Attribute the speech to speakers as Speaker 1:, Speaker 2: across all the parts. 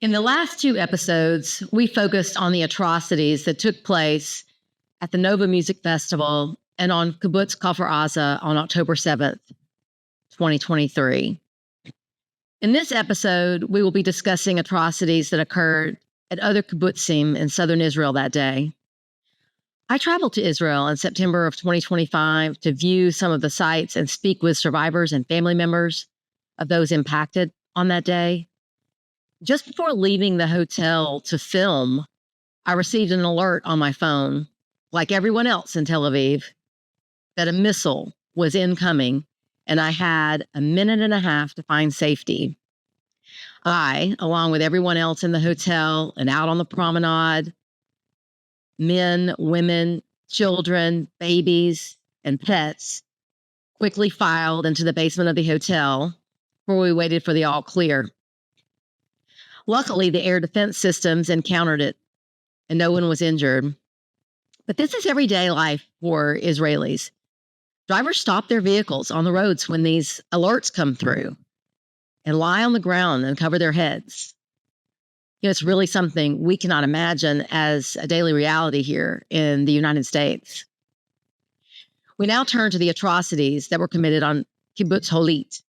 Speaker 1: In the last two episodes, we focused on the atrocities that took place at the Nova Music Festival and on Kibbutz Kfar Aza on October 7th, 2023. In this episode, we will be discussing atrocities that occurred at other kibbutzim in southern Israel that day. I traveled to Israel in September of 2025 to view some of the sites and speak with survivors and family members of those impacted on that day. Just before leaving the hotel to film, I received an alert on my phone, like everyone else in Tel Aviv, that a missile was incoming and I had a minute and a half to find safety. I, along with everyone else in the hotel and out on the promenade, men, women, children, babies, and pets, quickly filed into the basement of the hotel where we waited for the all clear. Luckily, the air defense systems encountered it and no one was injured. But this is everyday life for Israelis. Drivers stop their vehicles on the roads when these alerts come through and lie on the ground and cover their heads. You know, it's really something we cannot imagine as a daily reality here in the United States. We now turn to the atrocities that were committed on Kibbutz Holit,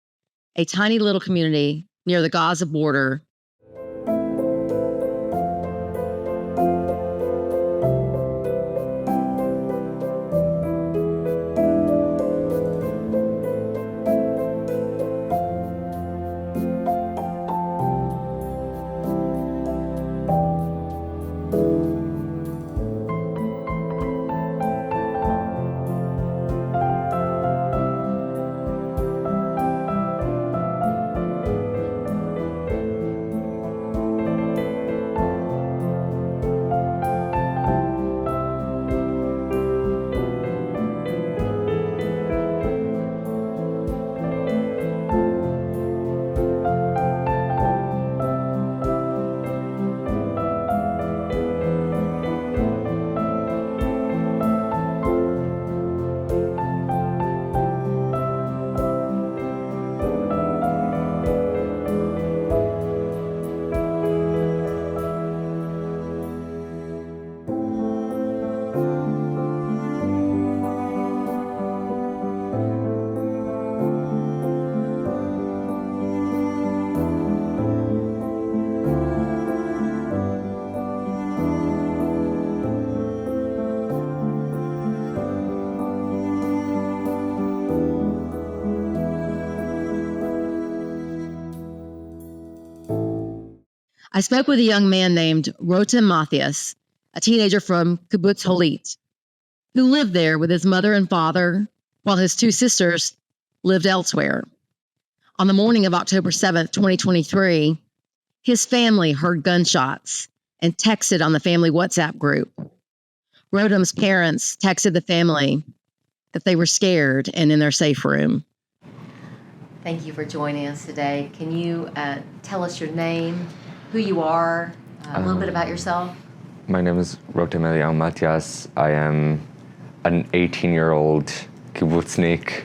Speaker 1: a tiny little community near the Gaza border. I spoke with a young man named Rotem Matthias, a teenager from Kibbutz Holit, who lived there with his mother and father while his two sisters lived elsewhere. On the morning of October 7th, 2023, his family heard gunshots and texted on the family WhatsApp group. Rotem's parents texted the family that they were scared and in their safe room. Thank you for joining us today. Can you tell us your name, who you are, a little bit about yourself?
Speaker 2: My name is Rotem Matthias. I am an 18-year-old kibbutznik.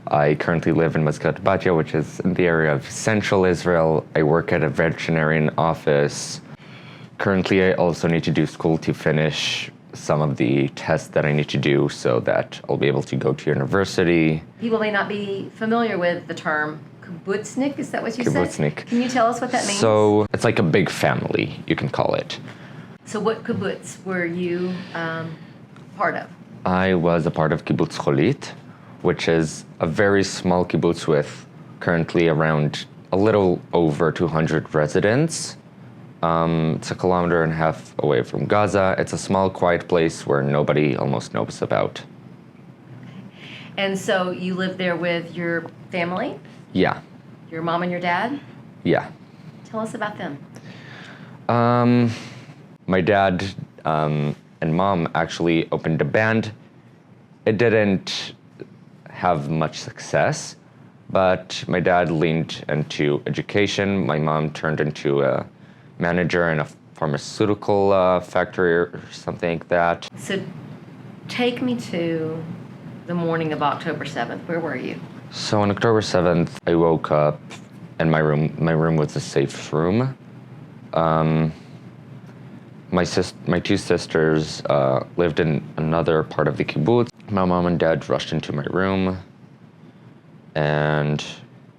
Speaker 2: I currently live in Mazkat Batya, which is in the area of central Israel. I work at a veterinarian office. Currently, I also need to do school to finish some of the tests that I need to do so that I'll be able to go to university.
Speaker 1: People may not be familiar with the term kibbutznik, is that what you said?
Speaker 2: Kibbutznik.
Speaker 1: Can you tell us what that means?
Speaker 2: So it's like a big family, you can call it.
Speaker 1: So what kibbutz were you part of?
Speaker 2: I was a part of Kibbutz Holit, which is a very small kibbutz with currently around a little over 200 residents. It's a kilometer and a half away from Gaza. It's a small, quiet place where nobody almost knows about.
Speaker 1: And so you lived there with your family?
Speaker 2: Yeah.
Speaker 1: Your mom and your dad?
Speaker 2: Yeah.
Speaker 1: Tell us about them.
Speaker 2: My dad and mom actually opened a band. It didn't have much success, but my dad leaned into education. My mom turned into a manager in a pharmaceutical factory or something like that.
Speaker 1: So take me to the morning of October 7th. Where were you?
Speaker 2: So on October 7th, I woke up and my room was a safe room. My two sisters lived in another part of the kibbutz. My mom and dad rushed into my room, and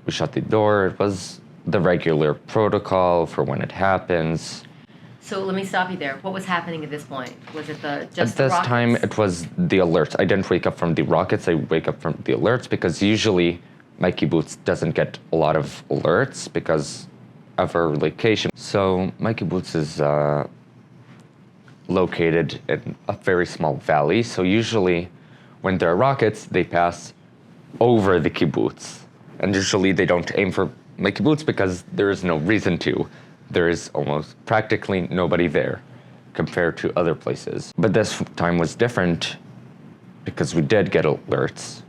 Speaker 2: we shut the door. It was the regular protocol for when it happens.
Speaker 1: So let me stop you there. What was happening at this point? Was it just
Speaker 2: at this
Speaker 1: rockets?
Speaker 2: time, it was the alerts. I didn't wake up from the rockets. I wake up from the alerts because usually my kibbutz doesn't get a lot of alerts because of our location. So my kibbutz is located in a very small valley. So usually when there are rockets, they pass over the kibbutz. And usually they don't aim for my kibbutz because there is no reason to. There is almost practically nobody there compared to other places. But this time was different because we did get alerts.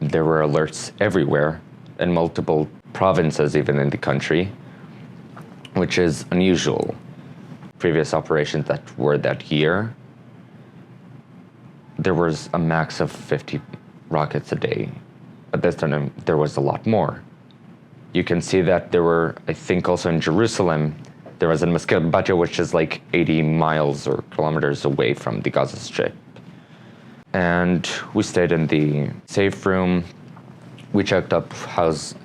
Speaker 2: There were alerts everywhere in multiple provinces, even in the country, which is unusual. Previous operations that were that year, there was a max of 50 rockets a day. But this time, there was a lot more. You can see that there were, I think also in Jerusalem, there was in Batya, which is like 80 miles or kilometers away from the Gaza Strip. And we stayed in the safe room. We checked up how's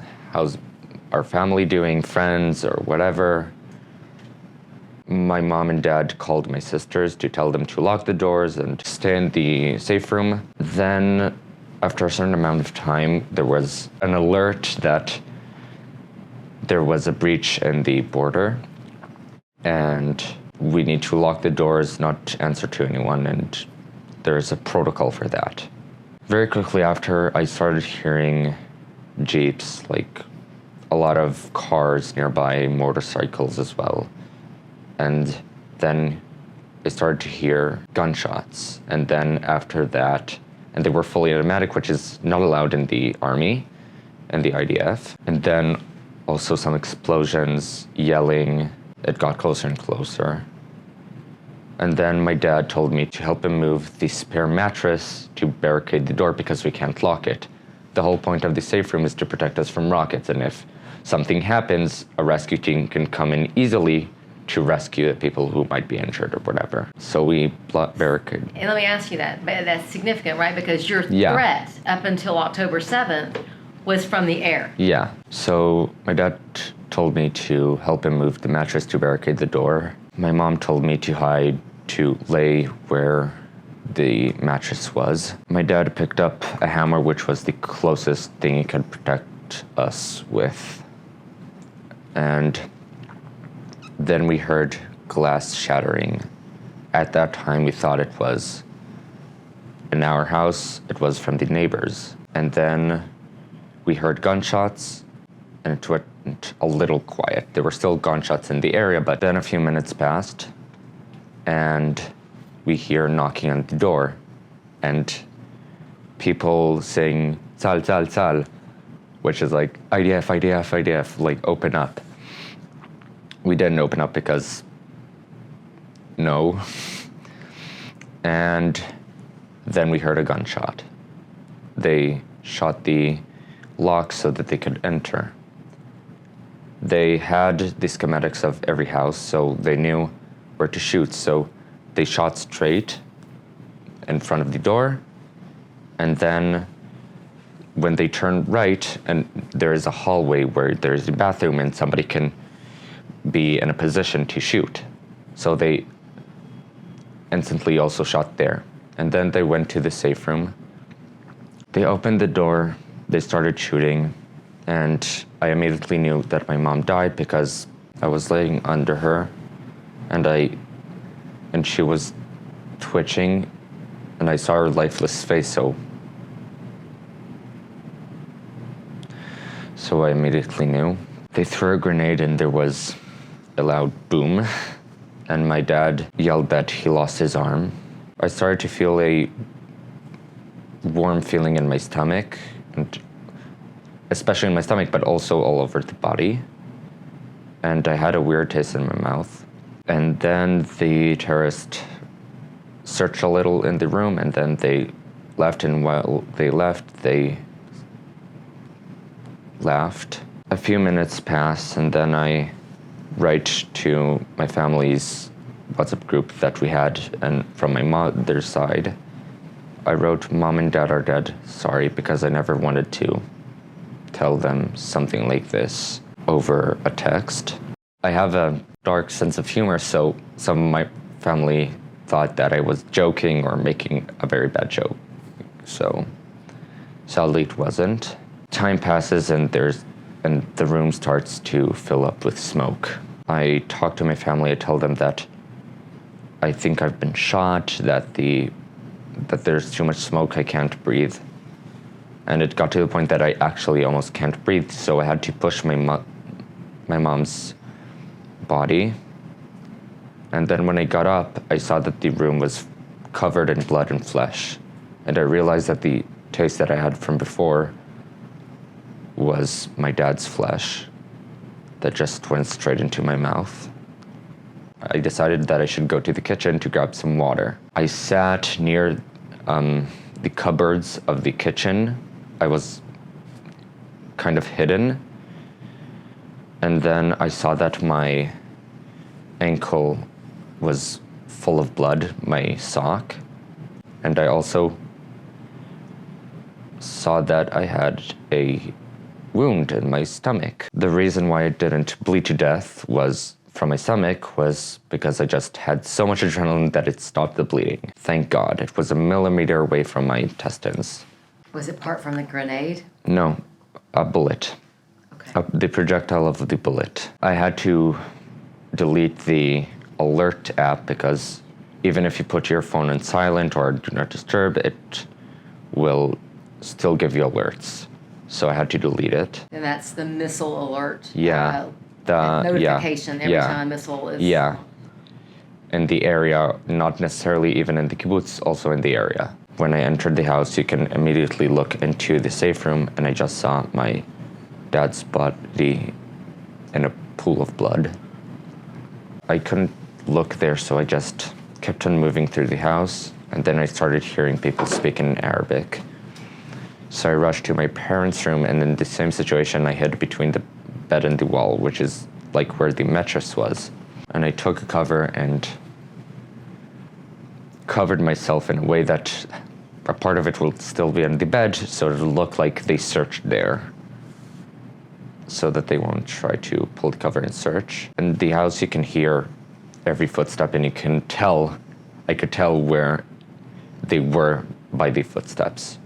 Speaker 2: our family doing, friends or whatever. My mom and dad called my sisters to tell them to lock the doors and stay in the safe room. Then, after a certain amount of time, there was an alert that there was a breach in the border, and we need to lock the doors, not answer to anyone, and there's a protocol for that. Very quickly after, I started hearing jeeps, like a lot of cars nearby, motorcycles as well. And then I started to hear gunshots. And then after that, and they were fully automatic, which is not allowed in the army and the IDF. And then also some explosions, yelling. It got closer and closer. And then my dad told me to help him move the spare mattress to barricade the door because we can't lock it. The whole point of the safe room is to protect us from rockets, and if something happens, a rescue team can come in easily to rescue the people who might be injured or whatever. So we barricade.
Speaker 1: And let me ask you that. That's significant, right? Because your threat up until October 7th was from the air.
Speaker 2: Yeah. So my dad told me to help him move the mattress to barricade the door. My mom told me to lay where the mattress was. My dad picked up a hammer, which was the closest thing he could protect us with. And then we heard glass shattering. At that time, we thought it was in our house. It was from the neighbors. And then we heard gunshots, and it went a little quiet. There were still gunshots in the area, but then a few minutes passed, and we hear knocking on the door, and people saying, "Tzal, tzal, tzal," which is like, IDF, IDF, IDF, like, open up. We didn't open up because no. And then we heard a gunshot. They shot the lock so that they could enter. They had the schematics of every house, so they knew where to shoot. So they shot straight in front of the door, and then when they turn right, and there is a hallway where there's a bathroom and somebody can be in a position to shoot. So they instantly also shot there. And then they went to the safe room. They opened the door, they started shooting, and I immediately knew that my mom died because I was laying under her, and she was twitching, and I saw her lifeless face, so I immediately knew. They threw a grenade and there was a loud boom, and my dad yelled that he lost his arm. I started to feel a warm feeling in my stomach, and especially in my stomach, but also all over the body. And I had a weird taste in my mouth. And then the terrorists searched a little in the room, and then they left, and while they left, they laughed. A few minutes passed, and then I write to my family's WhatsApp group that we had, and from my mother's side, I wrote, "Mom and Dad are dead, sorry," because I never wanted to tell them something like this over a text. I have a dark sense of humor, so some of my family thought that I was joking or making a very bad joke. So sadly it wasn't. Time passes and the room starts to fill up with smoke. I talk to my family, I tell them that I think I've been shot, that there's too much smoke, I can't breathe. And it got to the point that I actually almost can't breathe, so I had to push my mom's body. And then when I got up, I saw that the room was covered in blood and flesh. And I realized that the taste that I had from before was my dad's flesh that just went straight into my mouth. I decided that I should go to the kitchen to grab some water. I sat near the cupboards of the kitchen. I was kind of hidden. And then I saw that my ankle was full of blood, my sock. And I also saw that I had a wound in my stomach. The reason why I didn't bleed to death was from my stomach was because I just had so much adrenaline that it stopped the bleeding. Thank God. It was a millimeter away from my intestines.
Speaker 1: Was it part from the grenade?
Speaker 2: No, a bullet.
Speaker 1: Okay.
Speaker 2: The projectile of the bullet. I had to delete the alert app because even if you put your phone on silent or do not disturb, it will still give you alerts. So I had to delete it.
Speaker 1: And that's the missile alert.
Speaker 2: Yeah.
Speaker 1: Notification every time a missile is.
Speaker 2: Yeah. In the area, not necessarily even in the kibbutz, also in the area. When I entered the house, you can immediately look into the safe room, and I just saw my dad's body in a pool of blood. I couldn't look there, so I just kept on moving through the house, and then I started hearing people speak in Arabic. So I rushed to my parents' room, and in the same situation, I hid between the bed and the wall, which is like where the mattress was. And I took a cover and covered myself in a way that a part of it will still be on the bed, so it'll look like they searched there, so that they won't try to pull the cover and search. In the house, you can hear every footstep, and I could tell where they were by the footsteps.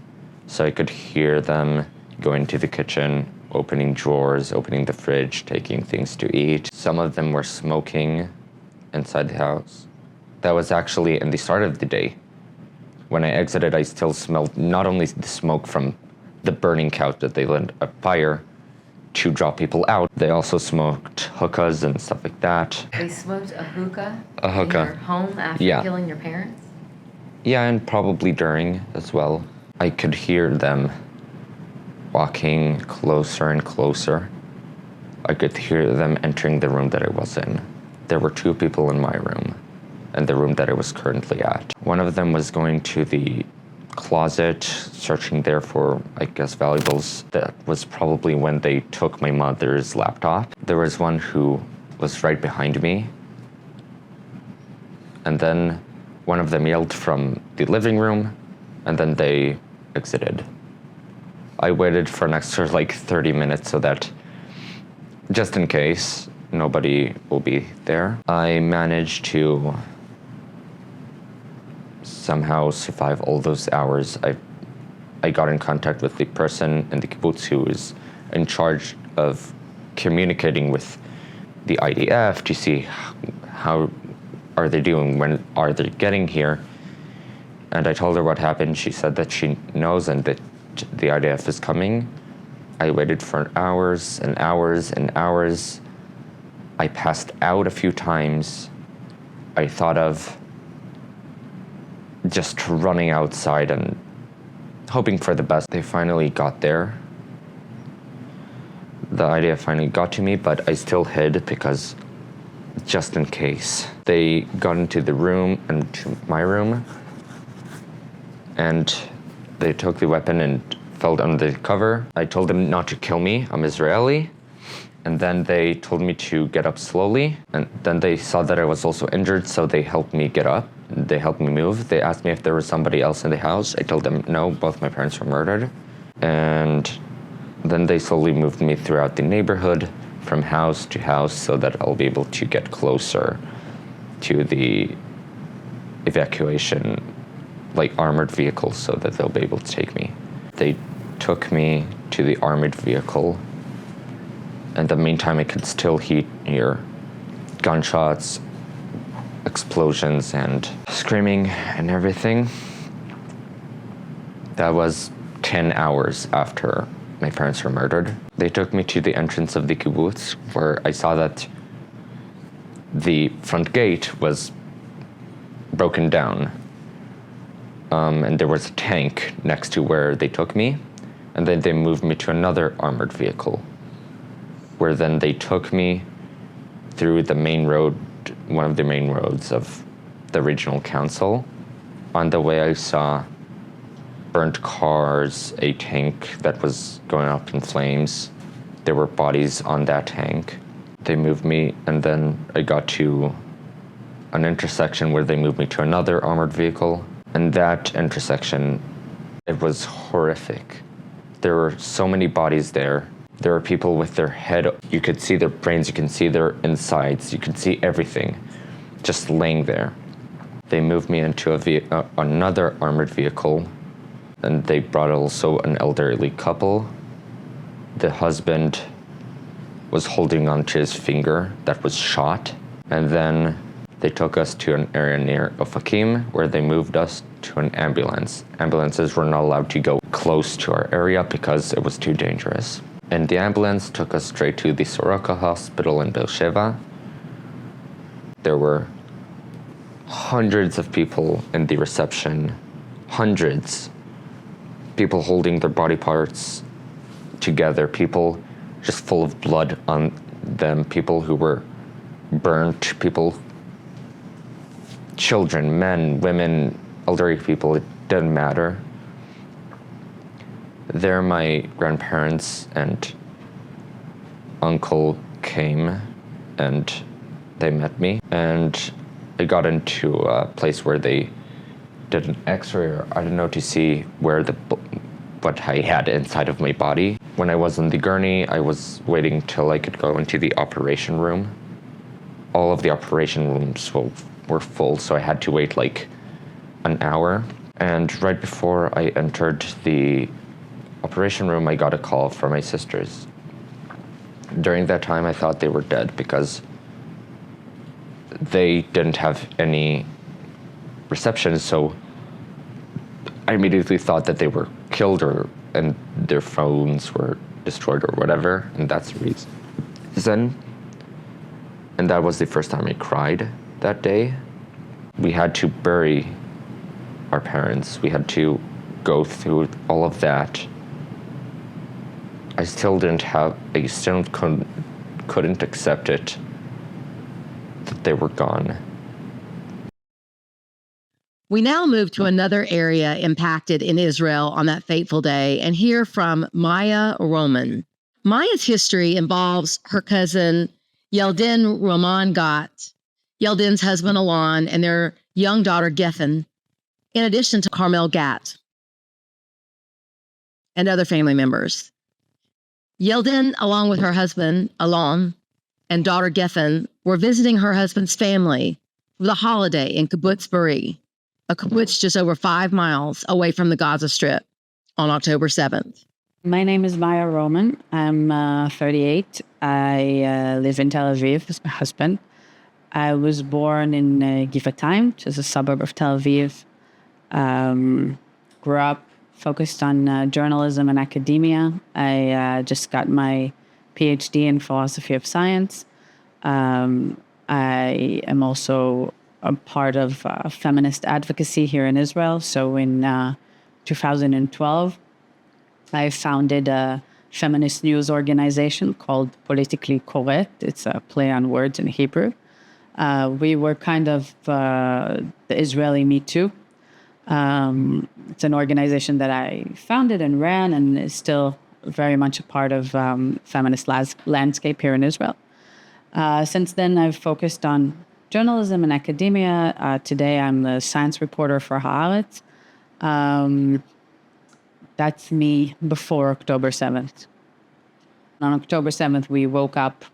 Speaker 2: So I could hear them going to the kitchen, opening drawers, opening the fridge, taking things to eat. Some of them were smoking inside the house. That was actually in the start of the day. When I exited, I still smelled not only the smoke from the burning couch that they lit a fire to draw people out, they also smoked hookahs and stuff like that.
Speaker 1: They smoked a hookah?
Speaker 2: A hookah.
Speaker 1: In your home after killing your parents?
Speaker 2: Yeah, and probably during as well. I could hear them walking closer and closer. I could hear them entering the room that I was in. There were two people in my room and the room that I was currently at. One of them was going to the closet, searching there for, I guess, valuables. That was probably when they took my mother's laptop. There was one who was right behind me. And then one of them yelled from the living room, and then they exited. I waited for an extra 30 minutes so that, just in case, nobody will be there. I managed to somehow survive all those hours. I got in contact with the person in the kibbutz who is in charge of communicating with the IDF to see how are they doing, when are they getting here. And I told her what happened. She said that she knows and that the IDF is coming. I waited for hours and hours and hours. I passed out a few times. I thought of just running outside and hoping for the best. They finally got there. The IDF finally got to me, but I still hid because just in case. They got into the room, into my room, and they took the weapon and fell under the cover. I told them not to kill me. I'm Israeli. And then they told me to get up slowly. And then they saw that I was also injured, so they helped me get up. They helped me move. They asked me if there was somebody else in the house. I told them no, both my parents were murdered. And then they slowly moved me throughout the neighborhood from house to house so that I'll be able to get closer to the evacuation, like armored vehicles, so that they'll be able to take me. They took me to the armored vehicle. In the meantime, I could still hear gunshots, explosions, and screaming and everything. That was 10 hours after my parents were murdered. They took me to the entrance of the kibbutz, where I saw that the front gate was broken down. And there was a tank next to where they took me. And then they moved me to another armored vehicle, where then they took me through the main road, one of the main roads of the regional council. On the way, I saw burnt cars, a tank that was going up in flames. There were bodies on that tank. They moved me, and then I got to an intersection where they moved me to another armored vehicle. And that intersection, it was horrific. There were so many bodies there. There were people with their head, you could see their brains, you can see their insides, you could see everything just laying there. They moved me into another armored vehicle, and they brought also an elderly couple. The husband was holding onto his finger that was shot, and then they took us to an area near Ofakim, where they moved us to an ambulance. Ambulances were not allowed to go close to our area because it was too dangerous. And the ambulance took us straight to the Soroka Hospital in Beersheba. There were hundreds of people in the reception, hundreds. People holding their body parts together, people just full of blood on them, people who were burnt, people, children, men, women, elderly people, it didn't matter. There, my grandparents and uncle came and they met me, and I got into a place where they did an x-ray, or I don't know, to see where what I had inside of my body. When I was on the gurney, I was waiting till I could go into the operation room. All of the operation rooms were full, so I had to wait like an hour. And right before I entered the operation room, I got a call from my sisters. During that time, I thought they were dead because they didn't have any reception, so I immediately thought that they were killed and their phones were destroyed or whatever, and that's the reason. And that was the first time I cried that day. We had to bury our parents. We had to go through all of that. I still couldn't accept it, that they were gone.
Speaker 1: We now move to another area impacted in Israel on that fateful day and hear from Maya Roman. Maya's history involves her cousin Yeldin Roman Gat, Yeldin's husband Alon, and their young daughter Geffen, in addition to Carmel Gat and other family members. Yeldin, along with her husband Alon and daughter Geffen, were visiting her husband's family for the holiday in Kibbutz Be'eri, a kibbutz just over 5 miles away from the Gaza Strip, on October 7th.
Speaker 3: My name is Maya Roman. I'm 38. I live in Tel Aviv with my husband. I was born in Givatayim, which is a suburb of Tel Aviv. Grew up focused on journalism and academia. I just got my PhD in philosophy of science. I am also a part of feminist advocacy here in Israel. So in 2012, I founded a feminist news organization called Politically Correct. It's a play on words in Hebrew. We were kind of the Israeli Me Too. It's an organization that I founded and ran and is still very much a part of feminist landscape here in Israel. Since then, I've focused on journalism and academia. Today, I'm the science reporter for Haaretz. That's me before October 7th. On October 7th, we woke up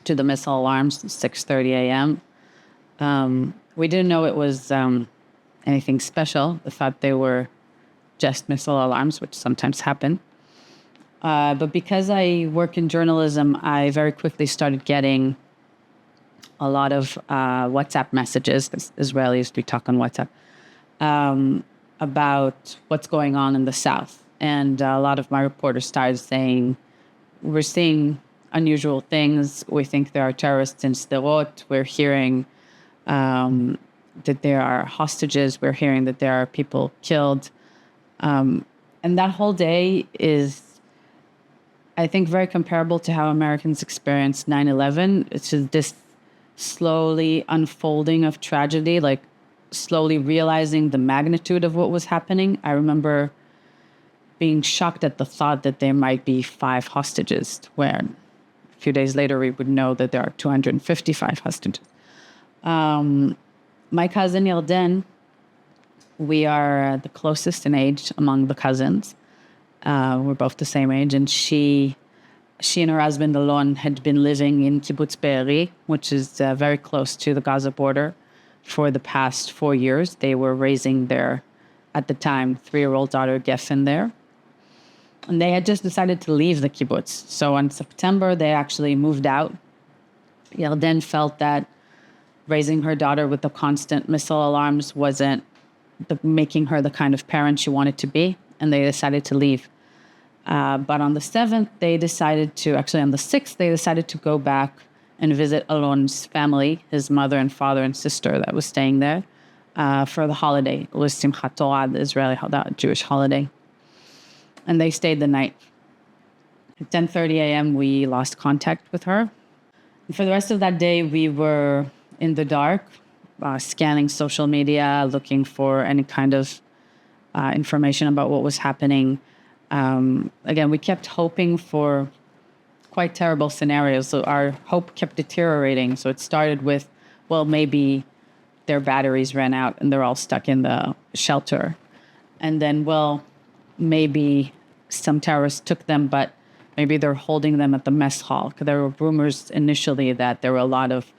Speaker 3: to the missile alarms at 6:30 a.m. We didn't know it was anything special. We thought they were just missile alarms, which sometimes happen. But because I work in journalism, I very quickly started getting a lot of WhatsApp messages, because Israelis, we talk on WhatsApp, about what's going on in the South. And a lot of my reporters started saying, we're seeing unusual things. We think there are terrorists in Sderot. We're hearing that there are hostages. We're hearing that there are people killed. And that whole day is, I think, very comparable to how Americans experienced 9/11. It's just this slowly unfolding of tragedy, like slowly realizing the magnitude of what was happening. I remember being shocked at the thought that there might be 5 hostages, where a few days later we would know that there are 255 hostages. My cousin Yarden, we are the closest in age among the cousins. We're both the same age, and she and her husband Alon had been living in Kibbutz Be'eri, which is very close to the Gaza border, for the past 4 years. They were raising their, at the time, 3-year-old daughter Geffen there. And they had just decided to leave the kibbutz. So in September, they actually moved out. Yarden felt that raising her daughter with the constant missile alarms wasn't making her the kind of parent she wanted to be, and they decided to leave. But on the 7th, they decided to, actually on the 6th, they decided to go back and visit Alon's family, his mother and father and sister that was staying there, for the holiday. It was Simchat Torah, the Israeli Jewish holiday. And they stayed the night. At 10:30 a.m., we lost contact with her. And for the rest of that day, we were in the dark, scanning social media, looking for any kind of information about what was happening. Again, we kept hoping for quite terrible scenarios. So our hope kept deteriorating. So it started with, well, maybe their batteries ran out and they're all stuck in the shelter. And then, well, maybe some terrorists took them, but maybe they're holding them at the mess hall. Because there were rumors initially that there were a lot of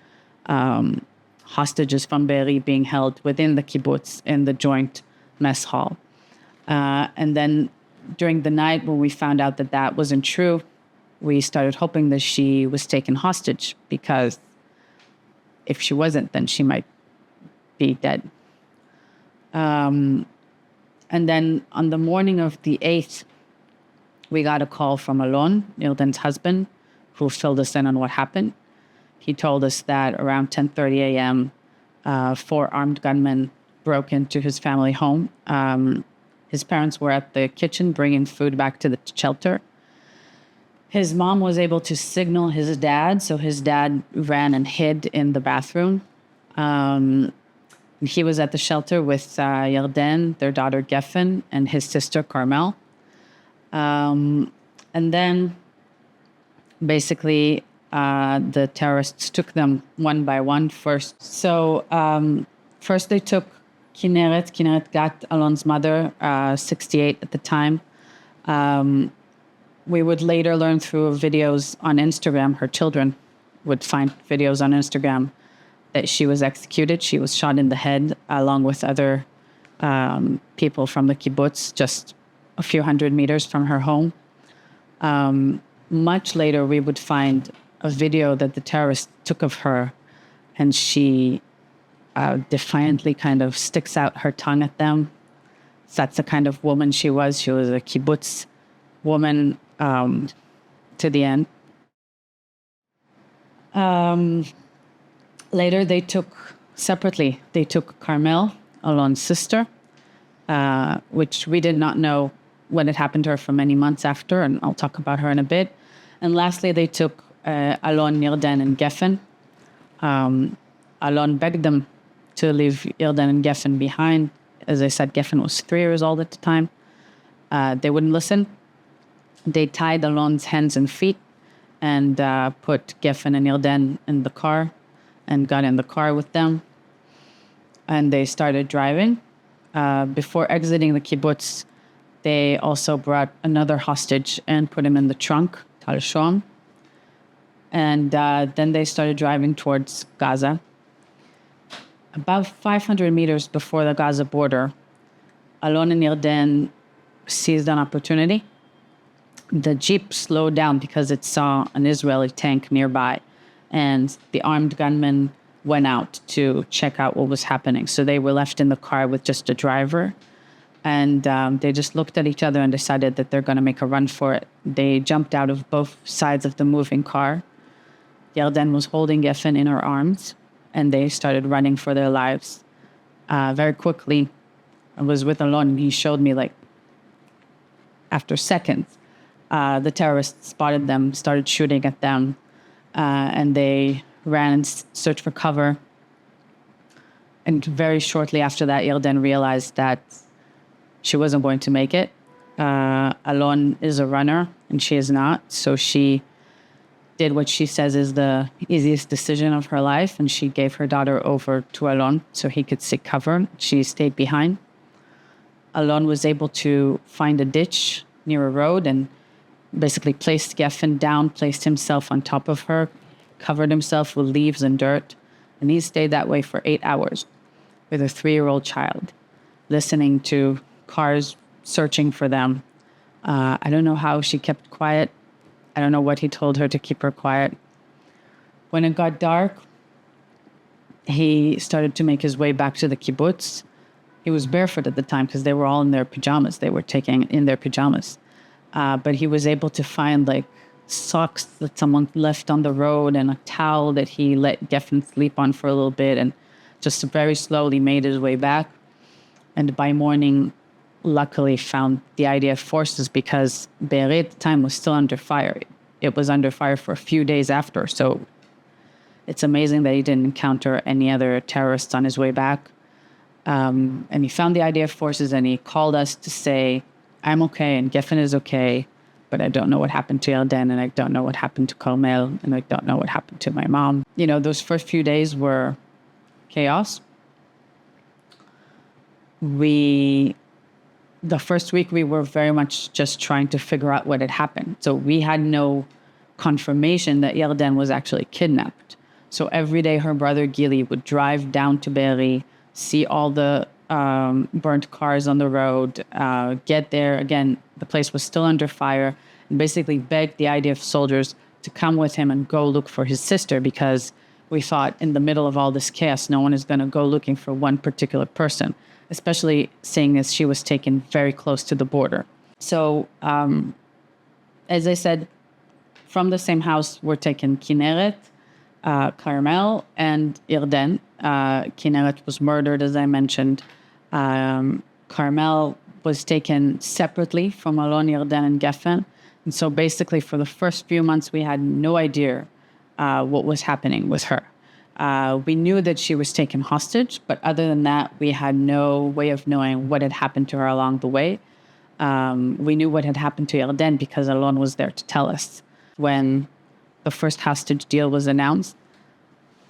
Speaker 3: hostages from Be'eri being held within the kibbutz in the joint mess hall. And then during the night, when we found out that that wasn't true, we started hoping that she was taken hostage, because if she wasn't, then she might be dead. And then on the morning of the 8th, we got a call from Alon, Yarden's husband, who filled us in on what happened. He told us that around 10:30 a.m., 4 armed gunmen broke into his family home. His parents were at the kitchen bringing food back to the shelter. His mom was able to signal his dad, so his dad ran and hid in the bathroom. He was at the shelter with Yarden, their daughter Geffen, and his sister Carmel. And then basically the terrorists took them one by one first. So first they took Kinneret. Kinneret got Alon's mother, 68 at the time. We would later learn through videos on Instagram, her children would find videos on Instagram, that she was executed. She was shot in the head along with other people from the kibbutz, just a few hundred meters from her home. Much later, we would find a video that the terrorists took of her, and she defiantly kind of sticks out her tongue at them. So that's the kind of woman she was. She was a kibbutz woman to the end. Later, they took Carmel, Alon's sister, which we did not know what had happened to her for many months after, and I'll talk about her in a bit. And lastly, they took Alon, Yarden, and Geffen. Alon begged them to leave Yarden and Geffen behind. As I said, Geffen was 3 years old at the time. They wouldn't listen. They tied Alon's hands and feet and put Geffen and Yarden in the car and got in the car with them. And they started driving. Before exiting the kibbutz, they also brought another hostage and put him in the trunk, Tal Shom. And then they started driving towards Gaza. About 500 meters before the Gaza border, Alon and Yarden seized an opportunity. The Jeep slowed down because it saw an Israeli tank nearby, and the armed gunmen went out to check out what was happening. So they were left in the car with just a driver, and they just looked at each other and decided that they're going to make a run for it. They jumped out of both sides of the moving car. Yarden was holding Geffen in her arms, and they started running for their lives. Very quickly, I was with Alon, and he showed me, like, after seconds, the terrorists spotted them, started shooting at them, and they ran and searched for cover. And very shortly after that, Yarden realized that she wasn't going to make it. Alon is a runner, and she is not. So she did what she says is the easiest decision of her life, and she gave her daughter over to Alon so he could seek cover. She stayed behind. Alon was able to find a ditch near a road and basically placed Geffen down, placed himself on top of her, covered himself with leaves and dirt, and he stayed that way for 8 hours with a 3-year-old child, listening to cars searching for them. I don't know how she kept quiet. I don't know what he told her to keep her quiet. When it got dark, he started to make his way back to the kibbutz. He was barefoot at the time because they were all in their pajamas. They were taking in their pajamas. But he was able to find, like, socks that someone left on the road and a towel that he let Geffen sleep on for a little bit, and just very slowly made his way back. And by morning, luckily found the IDF forces, because Be'eri at the time was still under fire. It was under fire for a few days after. So it's amazing that he didn't encounter any other terrorists on his way back. And he found the IDF forces, and he called us to say, I'm okay and Geffen is okay, but I don't know what happened to Yarden, and I don't know what happened to Carmel, and I don't know what happened to my mom. You know, those first few days were chaos. The first week we were very much just trying to figure out what had happened. So we had no confirmation that Yarden was actually kidnapped. So every day her brother Gili would drive down to Be'eri, see all the burnt cars on the road, get there. Again, the place was still under fire, and basically begged the IDF soldiers to come with him and go look for his sister, because we thought in the middle of all this chaos, no one is going to go looking for one particular person, especially seeing as she was taken very close to the border. So, as I said, from the same house were taken Kinneret, Carmel, and Yarden. Kinneret was murdered, as I mentioned. Carmel was taken separately from Alon, Yarden, and Geffen. And so basically for the first few months, we had no idea what was happening with her. We knew that she was taken hostage, but other than that, we had no way of knowing what had happened to her along the way. We knew what had happened to Yarden because Alon was there to tell us. When the first hostage deal was announced,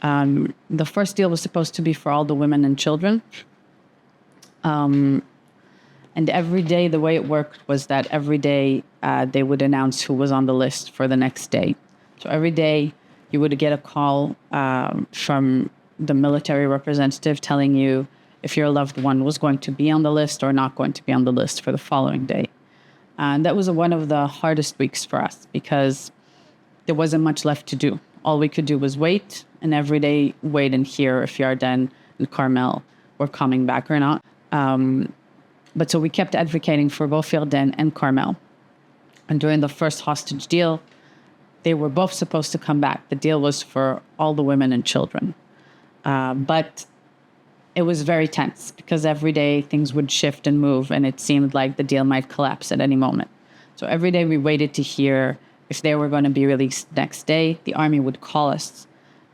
Speaker 3: the first deal was supposed to be for all the women and children. And every day, the way it worked was that every day they would announce who was on the list for the next day. So every day you would get a call from the military representative telling you if your loved one was going to be on the list or not going to be on the list for the following day. And that was one of the hardest weeks for us because there wasn't much left to do. All we could do was wait, and every day wait and hear if Yarden and Carmel were coming back or not. But so we kept advocating for both Yarden and Carmel. And during the first hostage deal, they were both supposed to come back. The deal was for all the women and children. But it was very tense because every day things would shift and move, and it seemed like the deal might collapse at any moment. So every day we waited to hear if they were going to be released next day. The army would call us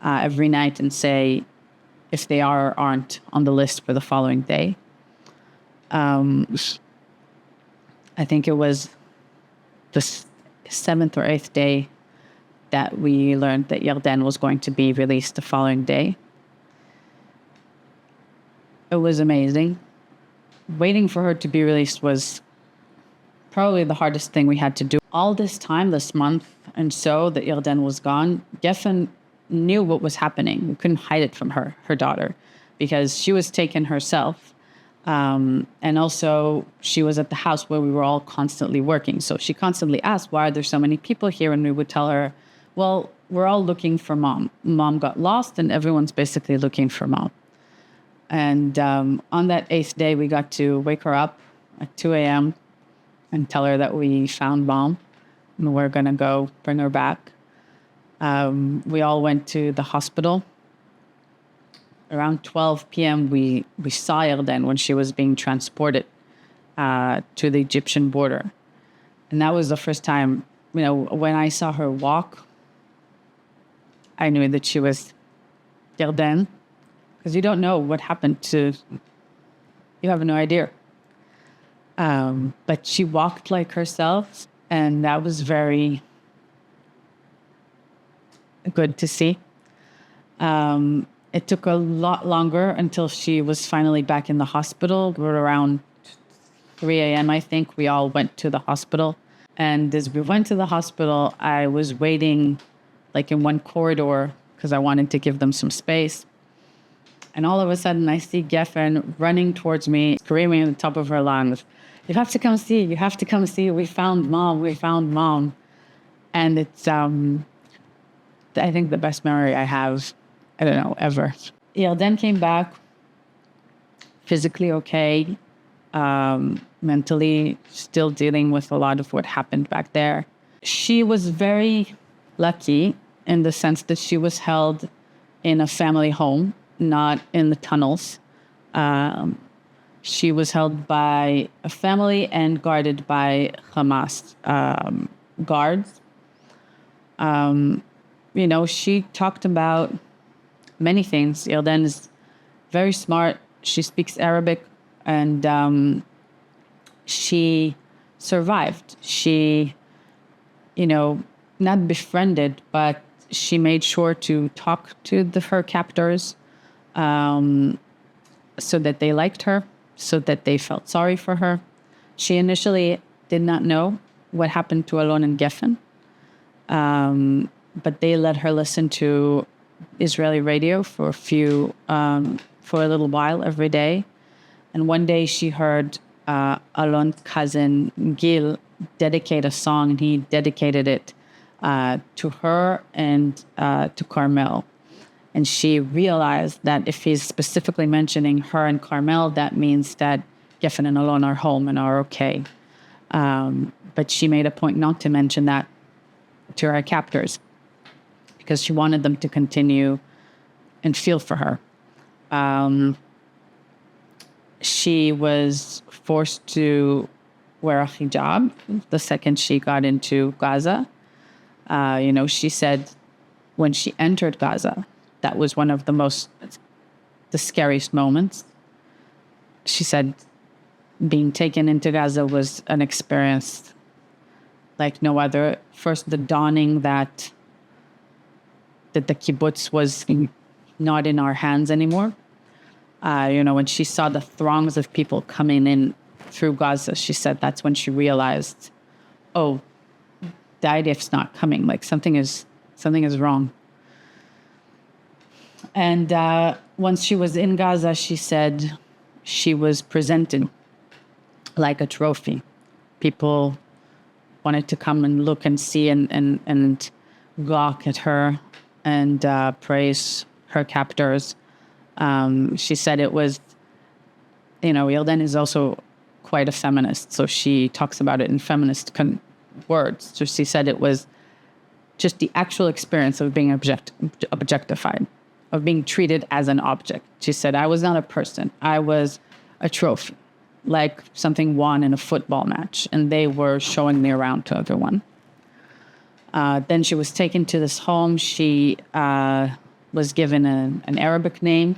Speaker 3: every night and say if they are or aren't on the list for the following day. I think it was seventh or eighth day that we learned that Yarden was going to be released the following day. It was amazing. Waiting for her to be released was probably the hardest thing we had to do. All this time, this month and so that Yarden was gone, Geffen knew what was happening. We couldn't hide it from her daughter, because she was taken herself. And also she was at the house where we were all constantly working. So she constantly asked, why are there so many people here? And we would tell her, well, we're all looking for mom. Mom got lost and everyone's basically looking for mom. And on that 8th day, we got to wake her up at 2 a.m. and tell her that we found mom and we're going to go bring her back. We all went to the hospital. Around 12 p.m., we saw Yarden when she was being transported to the Egyptian border. And that was the first time, when I saw her walk, I knew that she was Yarden, because you don't know what happened to, you have no idea. But she walked like herself, and that was very good to see. It took a lot longer until she was finally back in the hospital. We were around 3 a.m., I think. We all went to the hospital. And as we went to the hospital, I was waiting like in one corridor because I wanted to give them some space. And all of a sudden, I see Geffen running towards me, screaming at the top of her lungs, you have to come see, you have to come see. We found mom, we found mom. And it's, I think, the best memory I have, I don't know, ever. Yarden came back physically okay, mentally still dealing with a lot of what happened back there. She was very lucky in the sense that she was held in a family home, not in the tunnels. She was held by a family and guarded by Hamas guards. She talked about many things. Yarden is very smart. She speaks Arabic, and she survived. She, not befriended, but she made sure to talk to her captors so that they liked her, so that they felt sorry for her. She initially did not know what happened to Alon and Geffen, but they let her listen to Israeli radio for a little while every day. And one day she heard Alon's cousin Gil dedicate a song, and he dedicated it to her and to Carmel. And she realized that if he's specifically mentioning her and Carmel, that means that Geffen and Alon are home and are okay. But she made a point not to mention that to her captors, because she wanted them to continue and feel for her. She was forced to wear a hijab the second she got into Gaza. She said when she entered Gaza, that was one of the scariest moments. She said being taken into Gaza was an experience like no other. First, the dawning that the kibbutz was not in our hands anymore. When she saw the throngs of people coming in through Gaza, she said that's when she realized, oh, the IDF's not coming. Like something is wrong. And once she was in Gaza, she said she was presented like a trophy. People wanted to come and look and see and gawk at her and praise her captors. She said it was, Yarden is also quite a feminist, so she talks about it in feminist words. So she said it was just the actual experience of being objectified, of being treated as an object. She said, I was not a person. I was a trophy, like something won in a football match, and they were showing me around to everyone. Then she was taken to this home. She was given an Arabic name.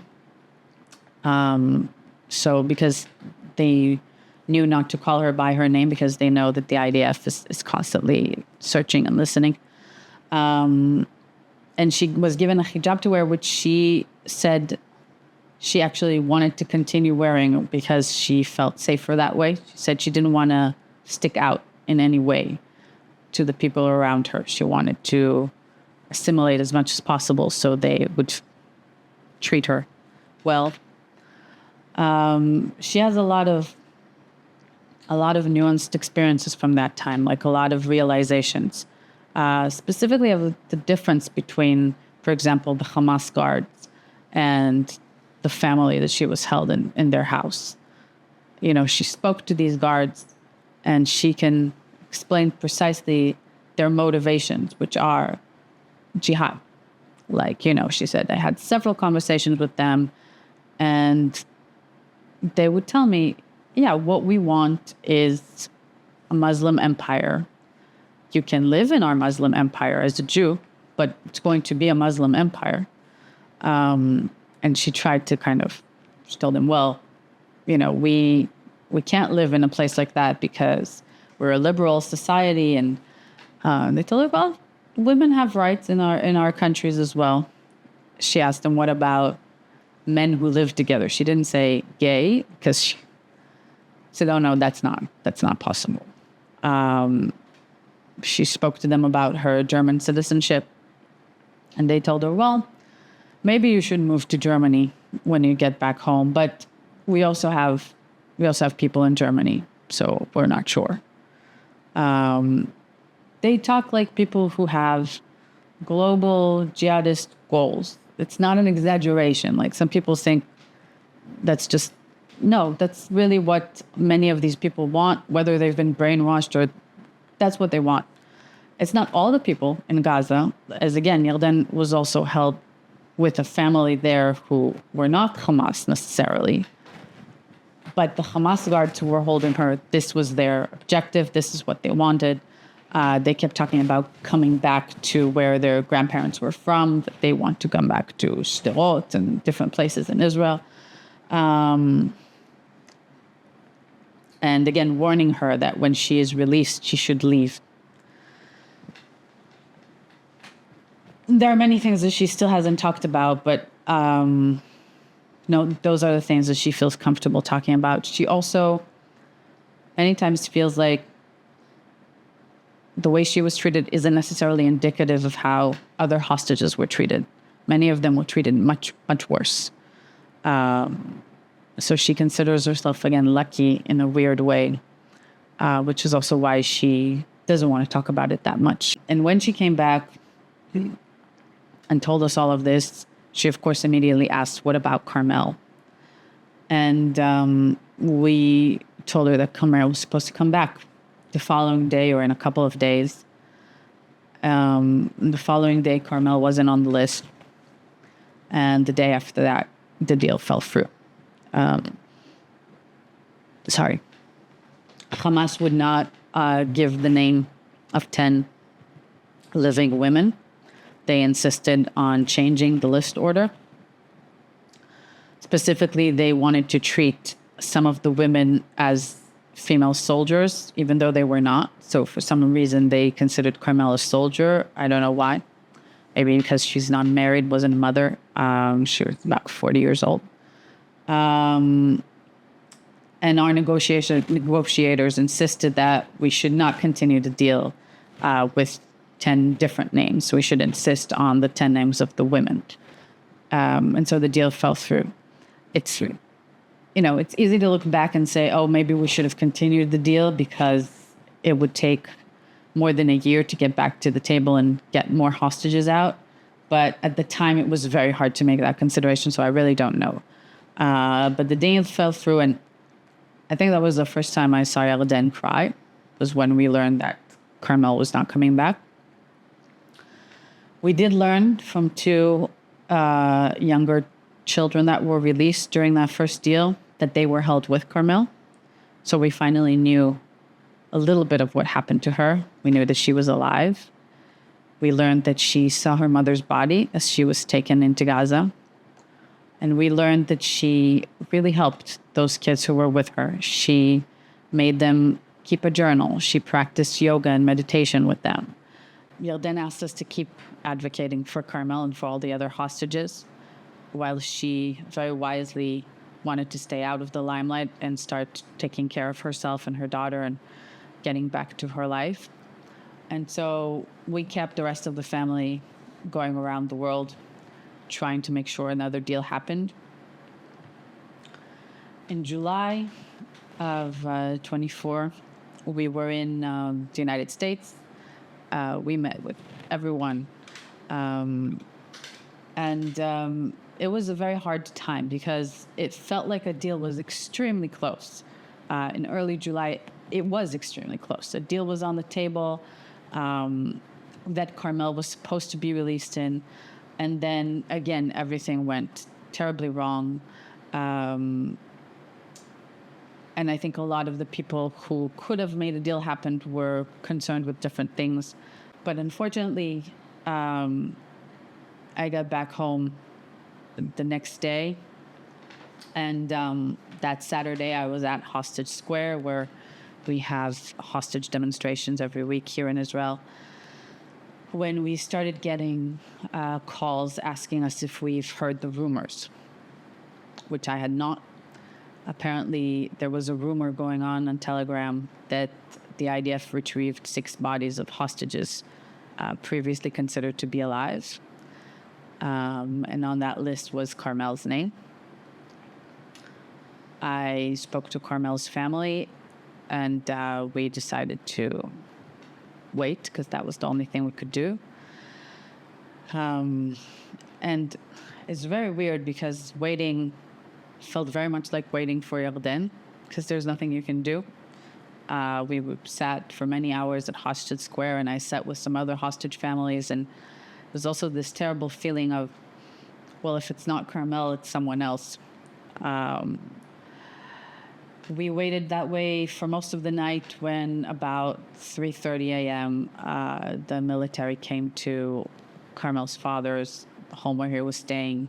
Speaker 3: So because they knew not to call her by her name because they know that the IDF is constantly searching and listening. And she was given a hijab to wear, which she said she actually wanted to continue wearing because she felt safer that way. She said she didn't want to stick out in any way to the people around her. She wanted to assimilate as much as possible so they would treat her well. She has a lot of nuanced experiences from that time, like a lot of realizations, specifically of the difference between, for example, the Hamas guards and the family that she was held in their house. You know, she spoke to these guards and she can explain precisely their motivations, which are jihad. Like, you know, she said, I had several conversations with them and they would tell me, yeah, what we want is a Muslim empire. You can live in our Muslim empire as a Jew, but it's going to be a Muslim empire. And she tried to she told them, well, you know, we can't live in a place like that because we're a liberal society. And they told her, well, women have rights in our countries as well. She asked them, what about men who live together? She didn't say gay because she said, oh no, that's not possible. She spoke to them about her German citizenship and they told her, well, maybe you should move to Germany when you get back home, but we also have people in Germany, so we're not sure. They talk like people who have global jihadist goals. It's not an exaggeration. Like some people think that's really what many of these people want, whether they've been brainwashed or that's what they want. It's not all the people in Gaza, as again, Yarden was also held with a family there who were not Hamas necessarily. But the Hamas guards who were holding her, this was their objective. This is what they wanted. They kept talking about coming back to where their grandparents were from. That they want to come back to Sderot and different places in Israel. And again, warning her that when she is released, she should leave. There are many things that she still hasn't talked about, but those are the things that she feels comfortable talking about. She also, anytime feels like the way she was treated isn't necessarily indicative of how other hostages were treated. Many of them were treated much, much worse. So she considers herself, again, lucky in a weird way, which is also why she doesn't want to talk about it that much. And when she came back and told us all of this, she, of course, immediately asked, what about Carmel? And we told her that Carmel was supposed to come back the following day or in a couple of days. The following day, Carmel wasn't on the list. And the day after that, the deal fell through. Hamas would not give the name of 10 living women. They insisted on changing the list order. Specifically, they wanted to treat some of the women as female soldiers, even though they were not. So for some reason, they considered Carmel a soldier. I don't know why. Maybe because she's not married, wasn't a mother. She was about 40 years old. And our negotiators insisted that we should not continue to deal with 10 different names. So we should insist on the 10 names of the women. And so the deal fell through. It's easy to look back and say, oh, maybe we should have continued the deal because it would take more than a year to get back to the table and get more hostages out. But at the time, it was very hard to make that consideration, so I really don't know. But the deal fell through, and I think that was the first time I saw Yarden cry, was when we learned that Carmel was not coming back. We did learn from 2 younger children that were released during that first deal that they were held with Carmel. So we finally knew a little bit of what happened to her. We knew that she was alive. We learned that she saw her mother's body as she was taken into Gaza. And we learned that she really helped those kids who were with her. She made them keep a journal. She practiced yoga and meditation with them. Yarden asked us to keep advocating for Carmel and for all the other hostages, while she very wisely wanted to stay out of the limelight and start taking care of herself and her daughter and getting back to her life. And so we kept the rest of the family going around the world, trying to make sure another deal happened. In July of 24, we were in the United States. We met with everyone. It was a very hard time because it felt like a deal was extremely close. In early July, it was extremely close. A deal was on the table that Carmel was supposed to be released in. And then, again, everything went terribly wrong. And I think a lot of the people who could have made a deal happen were concerned with different things. But unfortunately, I got back home the next day. And that Saturday, I was at Hostage Square, where we have hostage demonstrations every week here in Israel, when we started getting calls asking us if we've heard the rumors, which I had not. Apparently, there was a rumor going on Telegram that the IDF retrieved 6 bodies of hostages previously considered to be alive. And on that list was Carmel's name. I spoke to Carmel's family, and we decided to wait because that was the only thing we could do. And it's very weird because waiting felt very much like waiting for Yarden because there's nothing you can do. We sat for many hours at Hostage Square, and I sat with some other hostage families, and there's also this terrible feeling of, well, if it's not Carmel, it's someone else. We waited that way for most of the night when about 3:30 a.m. The military came to Carmel's father's home where he was staying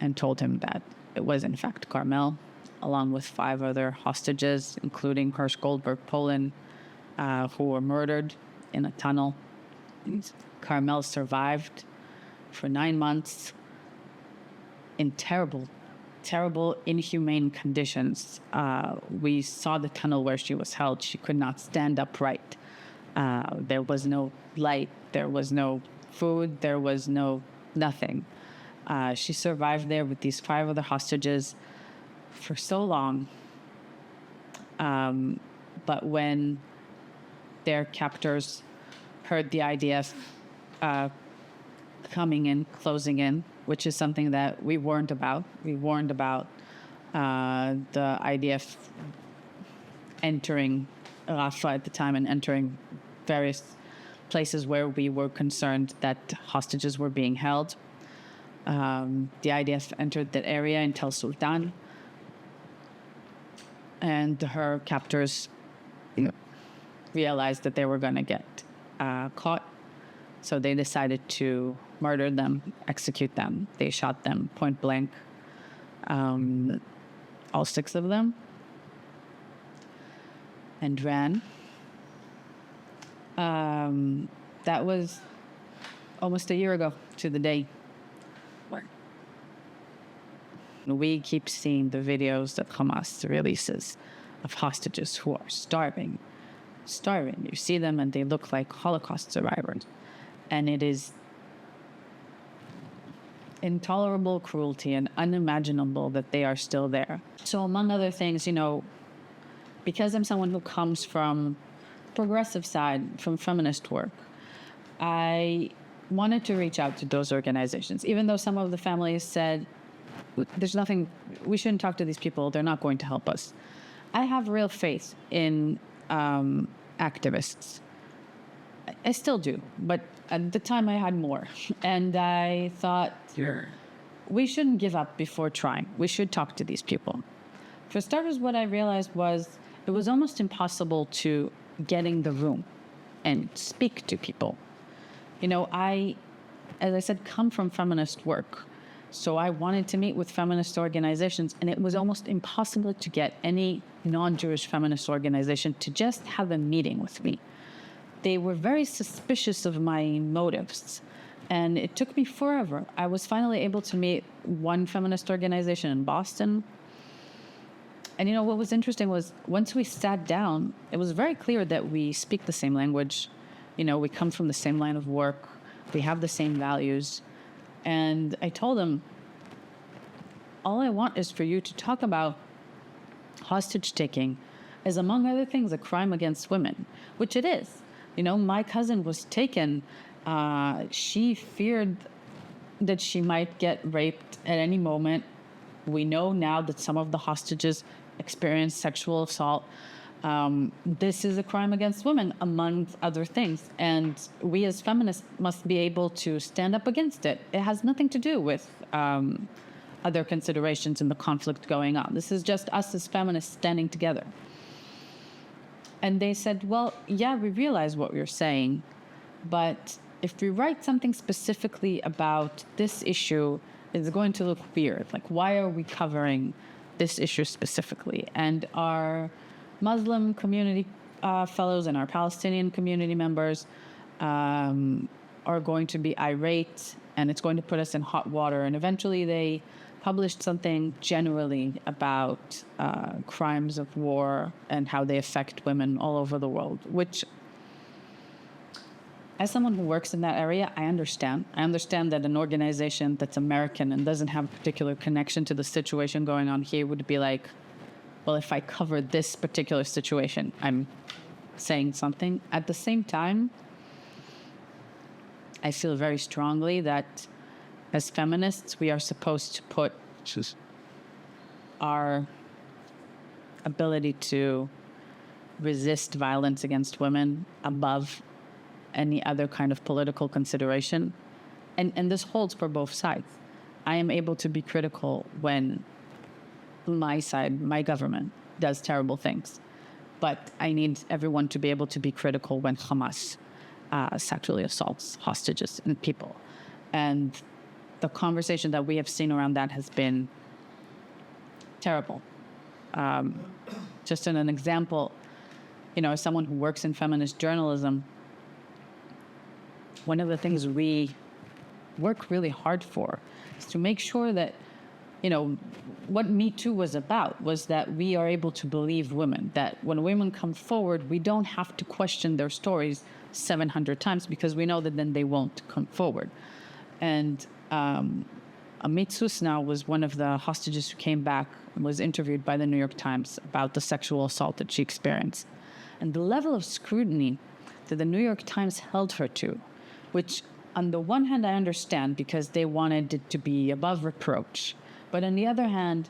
Speaker 3: and told him that it was in fact Carmel, along with 5 other hostages, including Hirsch Goldberg Poland, who were murdered in a tunnel. Carmel survived for 9 months in terrible, inhumane conditions. We saw the tunnel where she was held. She could not stand upright. There was no light. There was no food. There was nothing. She survived there with these 5 other hostages for so long. But when their captors heard the IDF coming in, closing in, which is something that we warned about. We warned about the IDF entering Rafah at the time and entering various places where we were concerned that hostages were being held. The IDF entered that area in Tel Sultan, and her captors realized that they were going to get caught. So they decided to murder them, execute them. They shot them point blank, all 6 of them, and ran. That was almost a year ago to the day. We keep seeing the videos that Hamas releases of hostages who are starving. You see them and they look like Holocaust survivors. And it is intolerable cruelty and unimaginable that they are still there. So among other things, because I'm someone who comes from progressive side, from feminist work, I wanted to reach out to those organizations, even though some of the families said, there's nothing, we shouldn't talk to these people, they're not going to help us. I have real faith in activists. I still do, but at the time I had more. And I thought, we shouldn't give up before trying. We should talk to these people. For starters, what I realized was it was almost impossible to get in the room and speak to people. I, as I said, come from feminist work. So I wanted to meet with feminist organizations, and it was almost impossible to get any non-Jewish feminist organization to just have a meeting with me. They were very suspicious of my motives. And it took me forever. I was finally able to meet one feminist organization in Boston. And what was interesting was once we sat down, it was very clear that we speak the same language. We come from the same line of work. We have the same values. And I told them, all I want is for you to talk about hostage taking as, among other things, a crime against women, which it is. My cousin was taken. She feared that she might get raped at any moment. We know now that some of the hostages experienced sexual assault. This is a crime against women, among other things. And we as feminists must be able to stand up against it. It has nothing to do with other considerations in the conflict going on. This is just us as feminists standing together. And they said, well, yeah, we realize what you're saying, but if we write something specifically about this issue, it's going to look weird. Like, why are we covering this issue specifically? And our Muslim community fellows and our Palestinian community members are going to be irate, and it's going to put us in hot water. And eventually they published something generally about crimes of war and how they affect women all over the world, which, as someone who works in that area, I understand. I understand that an organization that's American and doesn't have a particular connection to the situation going on here would be like, well, if I cover this particular situation, I'm saying something. At the same time, I feel very strongly that as feminists, we are supposed to put our ability to resist violence against women above any other kind of political consideration. And this holds for both sides. I am able to be critical when my side, my government, does terrible things. But I need everyone to be able to be critical when Hamas sexually assaults hostages and people. And the conversation that we have seen around that has been terrible. Just in an example, as someone who works in feminist journalism, one of the things we work really hard for is to make sure that, what Me Too was about was that we are able to believe women, that when women come forward, we don't have to question their stories 700 times because we know that then they won't come forward. And Amit Susna was one of the hostages who came back and was interviewed by the New York Times about the sexual assault that she experienced. And the level of scrutiny that the New York Times held her to, which on the one hand I understand because they wanted it to be above reproach, but on the other hand,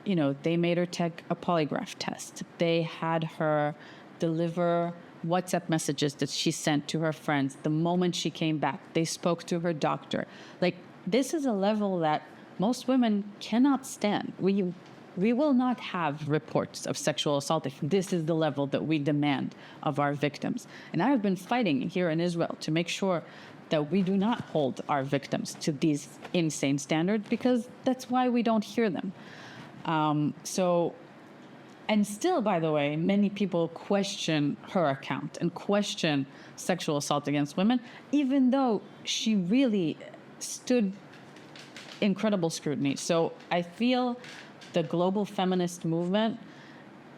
Speaker 3: they made her take a polygraph test. They had her deliver WhatsApp messages that she sent to her friends the moment she came back. They spoke to her doctor. Like, this is a level that most women cannot stand. We will not have reports of sexual assault if this is the level that we demand of our victims. And I have been fighting here in Israel to make sure that we do not hold our victims to these insane standards because that's why we don't hear them. And still, by the way, many people question her account and question sexual assault against women, even though she really stood incredible scrutiny. So I feel the global feminist movement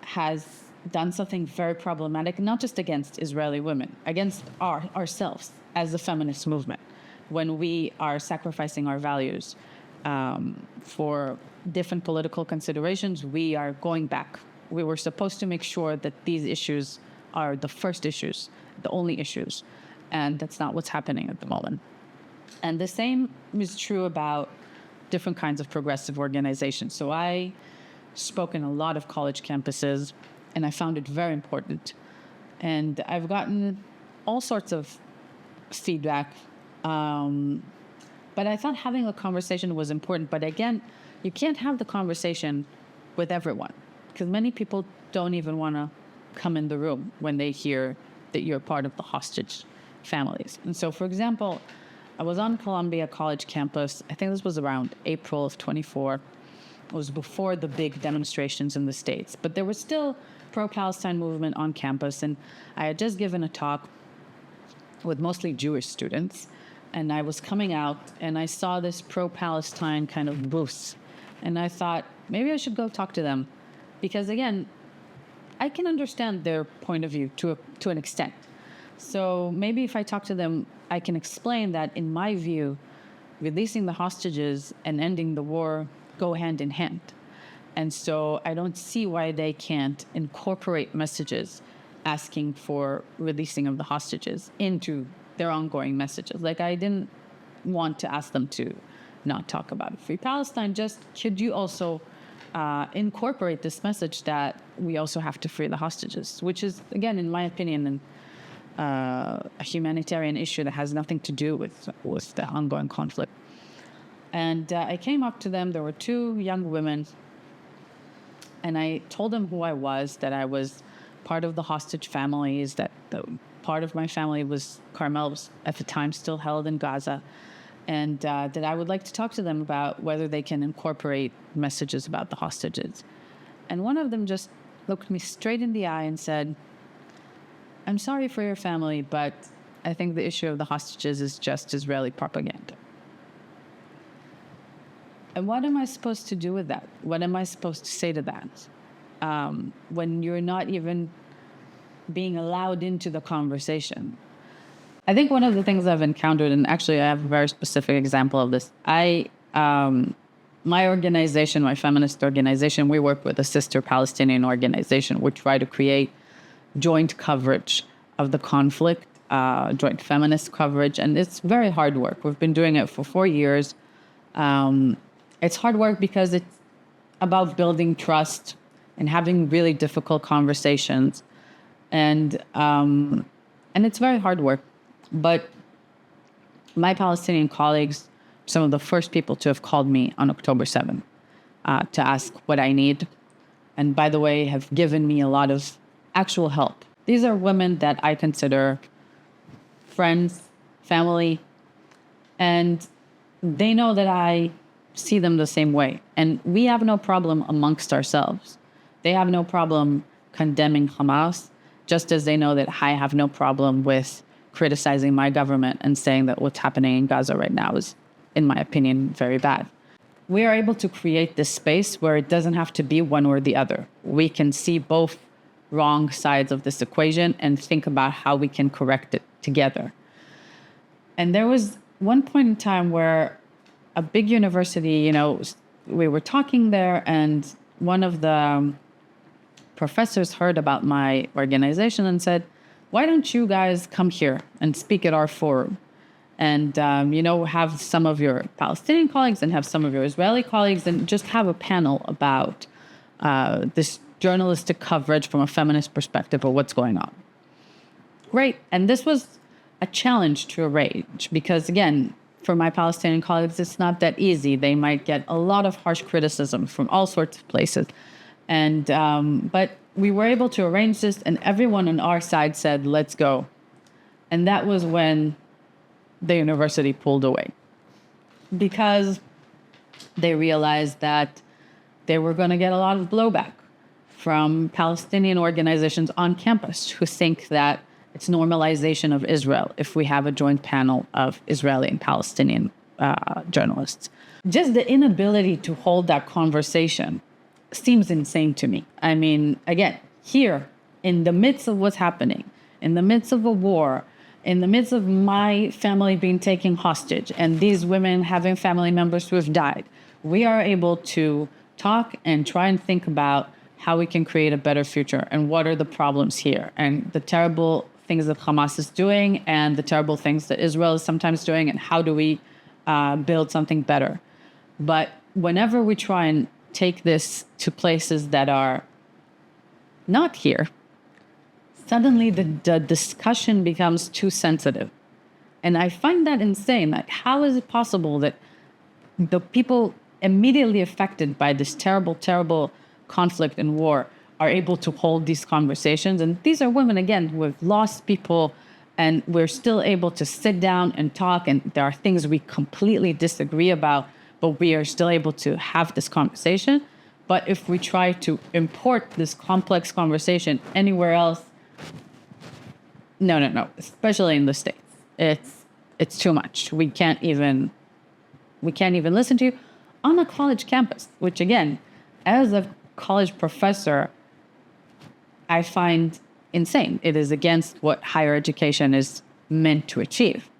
Speaker 3: has done something very problematic, not just against Israeli women, against ourselves as the feminist movement, when we are sacrificing our values for different political considerations. We are going back. We were supposed to make sure that these issues are the first issues, the only issues, and that's not what's happening at the moment. And the same is true about different kinds of progressive organizations. So I spoke in a lot of college campuses, and I found it very important. And I've gotten all sorts of feedback, but I thought having a conversation was important. But again, you can't have the conversation with everyone, because many people don't even want to come in the room when they hear that you're part of the hostage families. And so, for example, I was on Columbia College campus. I think this was around April of 24. It was before the big demonstrations in the States, but there was still pro-Palestine movement on campus. And I had just given a talk with mostly Jewish students, and I was coming out and I saw this pro-Palestine kind of booth. And I thought, maybe I should go talk to them. Because again, I can understand their point of view to an extent. So maybe if I talk to them, I can explain that in my view, releasing the hostages and ending the war go hand in hand. And so I don't see why they can't incorporate messages asking for releasing of the hostages into their ongoing messages. Like, I didn't want to ask them to not talk about Free Palestine. Just could you also incorporate this message that we also have to free the hostages, which is, again, in my opinion, a humanitarian issue that has nothing to do with the ongoing conflict. And I came up to them. There were two young women, and I told them who I was, that I was part of the hostage families, that part of my family was, Carmel was at the time still held in Gaza, and that I would like to talk to them about whether they can incorporate messages about the hostages. And one of them just looked me straight in the eye and said, "I'm sorry for your family, but I think the issue of the hostages is just Israeli propaganda." And what am I supposed to do with that? What am I supposed to say to that? When you're not even being allowed into the conversation. I think one of the things I've encountered, and actually I have a very specific example of this. My organization, my feminist organization, we work with a sister Palestinian organization. We try to create joint coverage of the conflict, joint feminist coverage, and it's very hard work. We've been doing it for 4 years. It's hard work because it's about building trust and having really difficult conversations. And it's very hard work. But my Palestinian colleagues, some of the first people to have called me on October 7th to ask what I need. And by the way, have given me a lot of actual help. These are women that I consider friends, family, and they know that I see them the same way. And we have no problem amongst ourselves. They have no problem condemning Hamas, just as they know that I have no problem with criticizing my government and saying that what's happening in Gaza right now is, in my opinion, very bad. We are able to create this space where it doesn't have to be one or the other. We can see both wrong sides of this equation and think about how we can correct it together. And there was one point in time where a big university, we were talking there, and one of the professors heard about my organization and said, "Why don't you guys come here and speak at our forum? And, have some of your Palestinian colleagues and have some of your Israeli colleagues and just have a panel about this journalistic coverage from a feminist perspective of what's going on." Great. And this was a challenge to arrange because, again, for my Palestinian colleagues, it's not that easy. They might get a lot of harsh criticism from all sorts of places. And but we were able to arrange this, and everyone on our side said, "Let's go." And that was when the university pulled away because they realized that they were going to get a lot of blowback from Palestinian organizations on campus who think that it's normalization of Israel if we have a joint panel of Israeli and Palestinian journalists. Just the inability to hold that conversation seems insane to me. I mean, again, here, in the midst of what's happening, in the midst of a war, in the midst of my family being taken hostage and these women having family members who have died, we are able to talk and try and think about how we can create a better future and what are the problems here and the terrible things that Hamas is doing and the terrible things that Israel is sometimes doing and how do we build something better. But whenever we try and take this to places that are not here, suddenly the discussion becomes too sensitive. And I find that insane. Like, how is it possible that the people immediately affected by this terrible, terrible conflict and war are able to hold these conversations? And these are women, again, who have lost people, and we're still able to sit down and talk. And there are things we completely disagree about, but we are still able to have this conversation. But if we try to import this complex conversation anywhere else, no, especially in the States, it's too much. We can't even listen to you on a college campus, which again, as a college professor, I find insane. It is against what higher education is meant to achieve.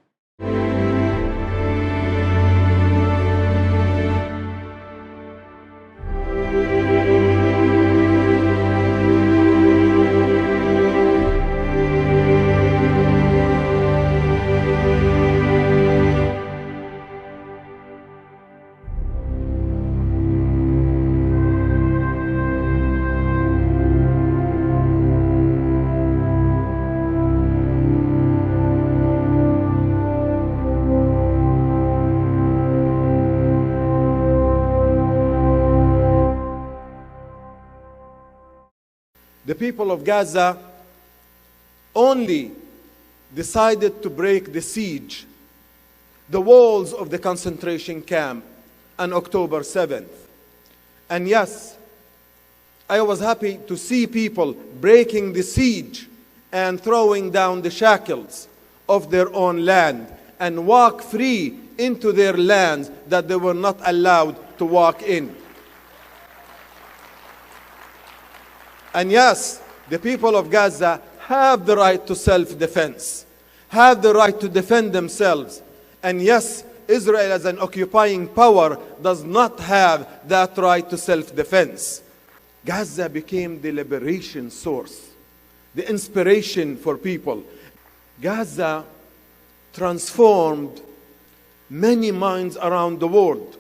Speaker 4: The people of Gaza only decided to break the siege, the walls of the concentration camp, on October 7th. And yes, I was happy to see people breaking the siege and throwing down the shackles of their own land and walk free into their lands that they were not allowed to walk in. And yes, the people of Gaza have the right to self-defense, have the right to defend themselves. And yes, Israel as an occupying power does not have that right to self-defense. Gaza became the liberation source, the inspiration for people. Gaza transformed many minds around the world.